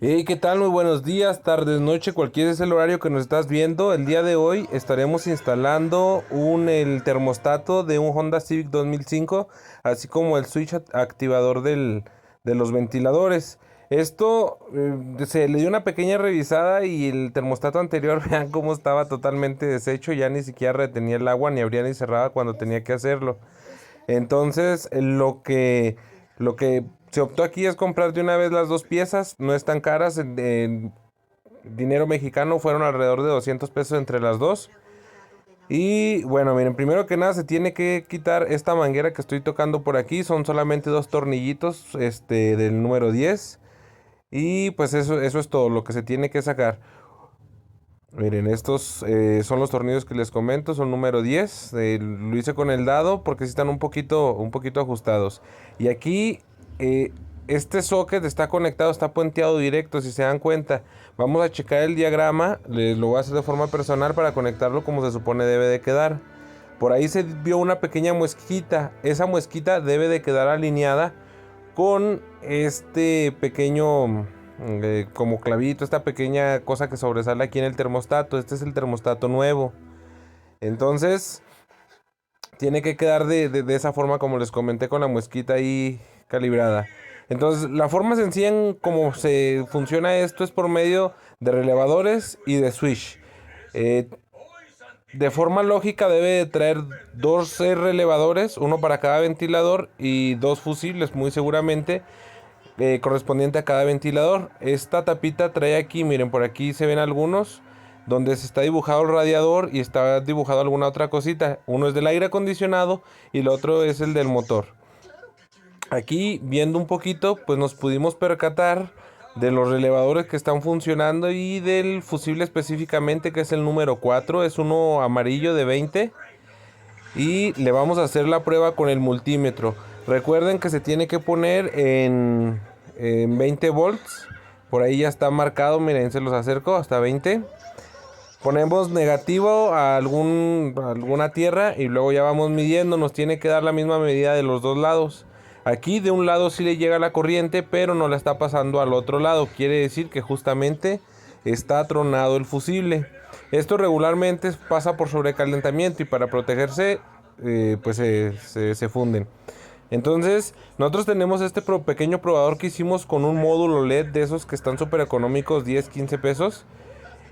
Hey, ¿qué tal? Muy buenos días, tardes, noche, cualquier es el horario que nos estás viendo. El día de hoy estaremos instalando el termostato de un Honda Civic 2005, así como el switch activador de los ventiladores. Esto se le dio una pequeña revisada y el termostato anterior, vean cómo estaba totalmente deshecho, ya ni siquiera retenía el agua, ni abría ni cerraba cuando tenía que hacerlo. Entonces, lo que se optó aquí es comprar de una vez las dos piezas. No están caras. En dinero mexicano fueron alrededor de 200 pesos entre las dos. Y bueno, miren, primero que nada se tiene que quitar esta manguera que estoy tocando por aquí. Son solamente dos tornillitos, del número 10. Y pues eso es todo lo que se tiene que sacar. Miren, estos son los tornillos que les comento, son número 10. Lo hice con el dado porque sí están un poquito ajustados. Y aquí este socket está conectado, está puenteado directo, si se dan cuenta. Vamos a checar el diagrama, les lo voy a hacer de forma personal para conectarlo como se supone debe de quedar. Por ahí se vio una pequeña muesquita, esa muesquita debe de quedar alineada con este pequeño como clavito, esta pequeña cosa que sobresale aquí en el termostato. Este es el termostato nuevo. Entonces, tiene que quedar de esa forma como les comenté, con la muesquita ahí calibrada. Entonces, la forma sencilla en cómo se funciona esto es por medio de relevadores y de switch. Eh, de forma lógica debe de traer dos relevadores, uno para cada ventilador y dos fusibles muy seguramente correspondiente a cada ventilador. Esta tapita trae aquí, miren, por aquí se ven algunos donde se está dibujado el radiador y está dibujado alguna otra cosita. Uno es del aire acondicionado y el otro es el del motor. Aquí viendo un poquito, pues nos pudimos percatar de los relevadores que están funcionando y del fusible específicamente, que es el número 4, es uno amarillo de 20, y le vamos a hacer la prueba con el multímetro. Recuerden que se tiene que poner en 20 volts. Por ahí ya está marcado, miren, se los acerco hasta 20. Ponemos negativo a alguna tierra y luego ya vamos midiendo. Nos tiene que dar la misma medida de los dos lados. Aquí de un lado sí le llega la corriente, pero no la está pasando al otro lado. Quiere decir que justamente está tronado el fusible. Esto regularmente pasa por sobrecalentamiento y para protegerse pues se funden. Entonces nosotros tenemos este pequeño probador que hicimos con un módulo LED de esos que están súper económicos, 10, 15 pesos.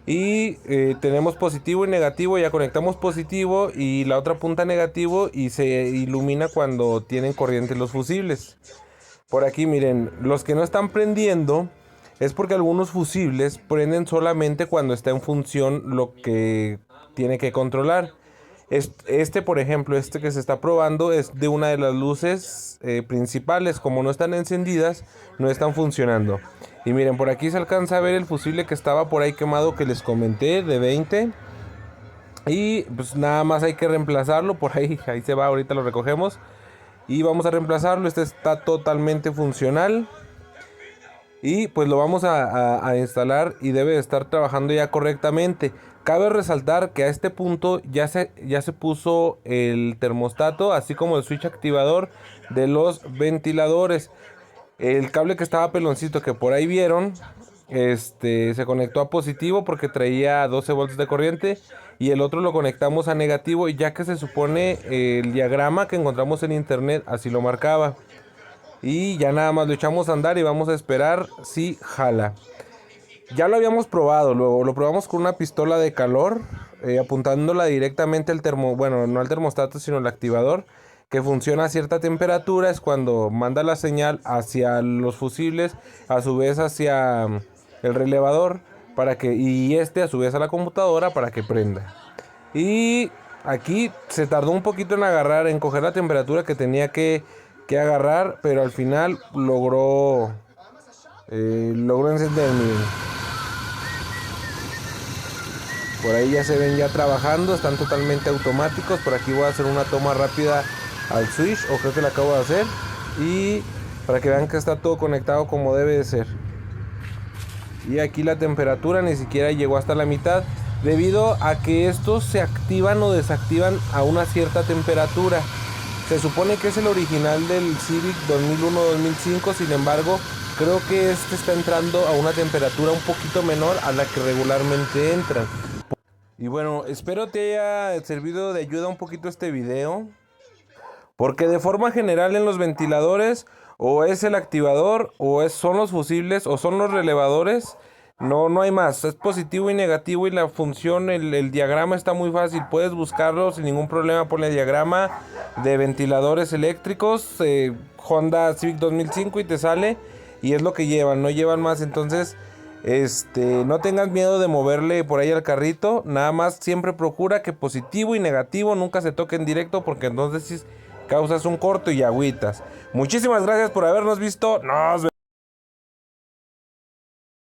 Y tenemos positivo y negativo, ya conectamos positivo y la otra punta negativo y se ilumina cuando tienen corriente los fusibles. Por aquí miren, los que no están prendiendo es porque algunos fusibles prenden solamente cuando está en función lo que tiene que controlar. Por ejemplo, este que se está probando es de una de las luces principales. Como no están encendidas, no están funcionando. Y miren, por aquí se alcanza a ver el fusible que estaba por ahí quemado, que les comenté, de 20. Y pues nada más hay que reemplazarlo. Por ahí se va, ahorita lo recogemos. Y vamos a reemplazarlo. Este está totalmente funcional. Y pues lo vamos a instalar y debe de estar trabajando ya correctamente. Cabe resaltar que a este punto ya se puso el termostato, así como el switch activador de los ventiladores. El cable que estaba peloncito que por ahí vieron, se conectó a positivo porque traía 12 volts de corriente, y el otro lo conectamos a negativo, ya que se supone el diagrama que encontramos en internet así lo marcaba. Y ya nada más lo echamos a andar y vamos a esperar si jala. Ya lo habíamos probado, luego lo probamos con una pistola de calor, apuntándola directamente al bueno, no al termostato, sino al activador, que funciona a cierta temperatura. Es cuando manda la señal hacia los fusibles, a su vez hacia el relevador, y a su vez a la computadora para que prenda. Y aquí se tardó un poquito en coger la temperatura que tenía que agarrar, pero al final logró encender. Miren. Por ahí ya se ven ya trabajando, están totalmente automáticos. Por aquí voy a hacer una toma rápida al switch, o creo que la acabo de hacer, y para que vean que está todo conectado como debe de ser. Y aquí la temperatura ni siquiera llegó hasta la mitad, debido a que estos se activan o desactivan a una cierta temperatura. Se supone que es el original del Civic 2001-2005, sin embargo, creo que este está entrando a una temperatura un poquito menor a la que regularmente entran. Y bueno, espero te haya servido de ayuda un poquito este video. Porque de forma general en los ventiladores o es el activador son los fusibles o son los relevadores. No hay más. Es positivo y negativo y la función, el diagrama está muy fácil. Puedes buscarlo sin ningún problema. Ponle diagrama de ventiladores eléctricos Honda Civic 2005 y te sale. Y es lo que llevan, no llevan más. Entonces, no tengas miedo de moverle por ahí al carrito. Nada más siempre procura que positivo y negativo nunca se toquen directo, porque entonces causas un corto y agüitas. Muchísimas gracias por habernos visto. Nos vemos.